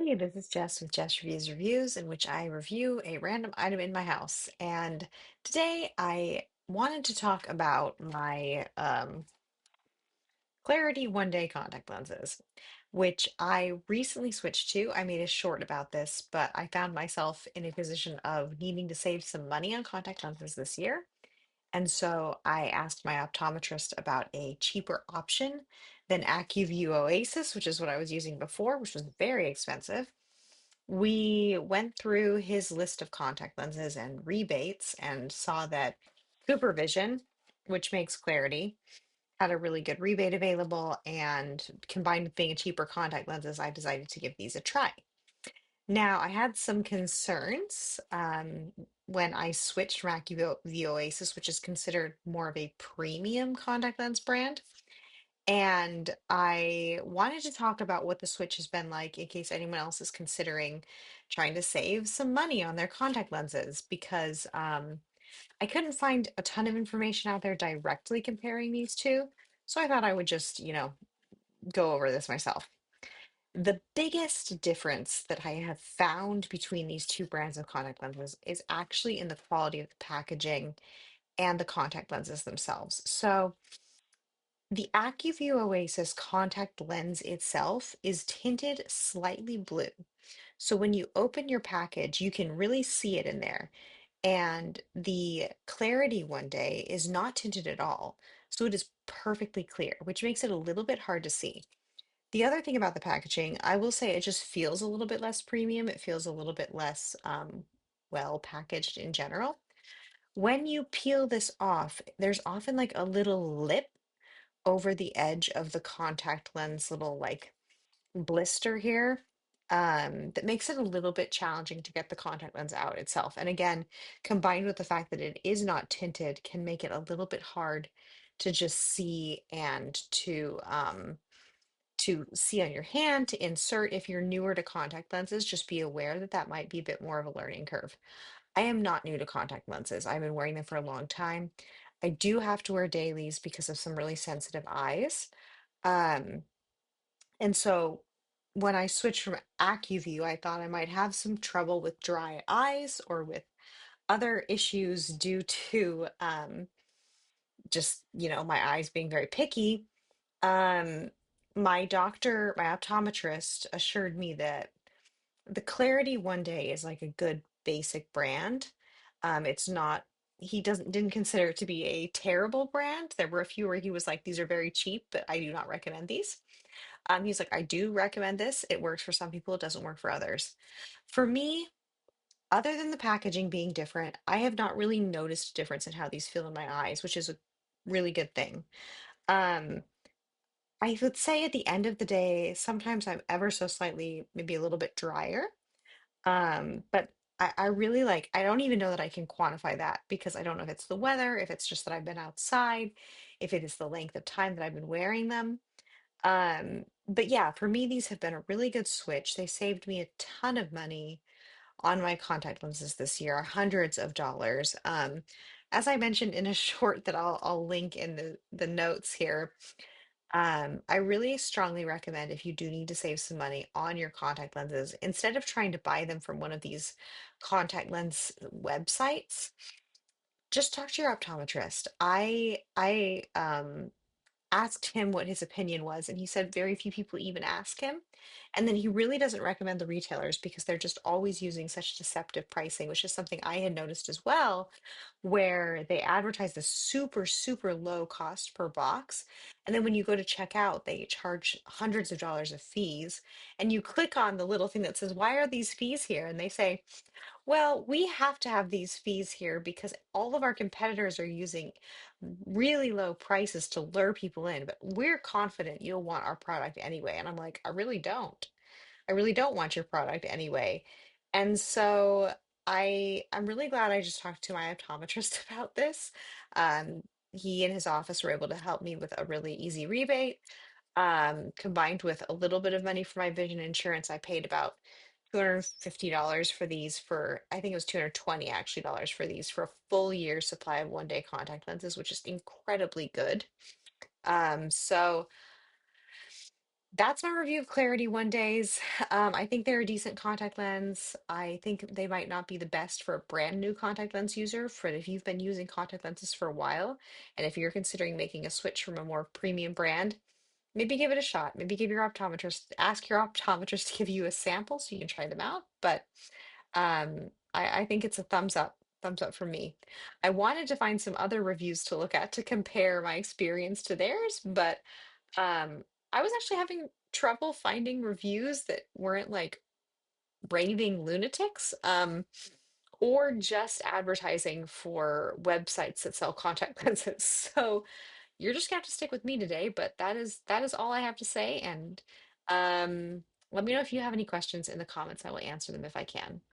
Hey, this is Jess with Jess Reviews Reviews, in which I review a random item in my house. And today I wanted to talk about my Clarity One Day contact lenses, which I recently switched to. I made a short about this, but I found myself in a position of needing to save some money on contact lenses this year. And so I asked my optometrist about a cheaper option than Acuvue Oasys, which is what I was using before, which was very expensive. We went through his list of contact lenses and rebates and saw that Cooper Vision, which makes Clarity, had a really good rebate available. And combined with being a cheaper contact lenses, I decided to give these a try. Now, I had some concerns when I switched from Acuvue Oasis, which is considered more of a premium contact lens brand. And I wanted to talk about what the switch has been like in case anyone else is considering trying to save some money on their contact lenses because I couldn't find a ton of information out there directly comparing these two. So I thought I would just, go over this myself. The biggest difference that I have found between these two brands of contact lenses is actually in the quality of the packaging and the contact lenses themselves. So, the Acuvue Oasis contact lens itself is tinted slightly blue. So when you open your package, you can really see it in there. And the Clarity One Day is not tinted at all. So it is perfectly clear, which makes it a little bit hard to see. The other thing about the packaging, I will say it just feels a little bit less premium. It feels a little bit less well packaged in general. When you peel this off, there's often like a little lip over the edge of the contact lens little like blister here that makes it a little bit challenging to get the contact lens out itself. And again, combined with the fact that it is not tinted, can make it a little bit hard to just see and to see on your hand to insert. If you're newer to contact lenses, just be aware that that might be a bit more of a learning curve. I am not new to contact lenses. I've been wearing them for a long time. I do have to wear dailies because of some really sensitive eyes. Um, and so when I switched from Acuvue, I thought I might have some trouble with dry eyes or with other issues due to just, my eyes being very picky. Um, my doctor, my optometrist assured me that the Clarity One Day is like a good basic brand. It's not, he didn't consider it to be a terrible brand. There were a few where he was like, these are very cheap, but I do not recommend these. He's like, I do recommend this. It works for some people, it doesn't work for others. For me, other than the packaging being different, I have not really noticed a difference in how these feel in my eyes, which is a really good thing. Um, I would say at the end of the day, sometimes I'm ever so slightly, maybe a little bit drier. But I really like, I don't even know that I can quantify that because I don't know if it's the weather, if it's just that I've been outside, if it is the length of time that I've been wearing them. But yeah, for me, these have been a really good switch. They saved me a ton of money on my contact lenses this year, hundreds of dollars. As I mentioned in a short that I'll link in the notes here, I really strongly recommend if you do need to save some money on your contact lenses, instead of trying to buy them from one of these contact lens websites, just talk to your optometrist. I asked him what his opinion was, and he said very few people even ask him. And then he really doesn't recommend the retailers because they're just always using such deceptive pricing, which is something I had noticed as well, where they advertise the super, super low cost per box. And then when you go to check out, they charge hundreds of dollars of fees. And you click on the little thing that says, why are these fees here? And they say, well, we have to have these fees here because all of our competitors are using really low prices to lure people in, but we're confident you'll want our product anyway. And I'm like, I really don't. I really don't want your product anyway. And so I'm really glad I just talked to my optometrist about this. He and his office were able to help me with a really easy rebate. Combined with a little bit of money for my vision insurance, I paid about $250 for these for, I think it was 220 actually dollars for these for a full year supply of one day contact lenses, which is incredibly good. So That's my review of Clarity One Days. I think they're a decent contact lens. I think they might not be the best for a brand new contact lens user, for if you've been using contact lenses for a while, and if you're considering making a switch from a more premium brand, maybe give it a shot. Maybe give your optometrist, ask your optometrist to give you a sample so you can try them out. But I think it's a thumbs up for me. I wanted to find some other reviews to look at to compare my experience to theirs, but I was actually having trouble finding reviews that weren't like raving lunatics, or just advertising for websites that sell contact lenses. So you're just gonna have to stick with me today, but that is all I have to say. And um, let me know if you have any questions in the comments. I will answer them if I can.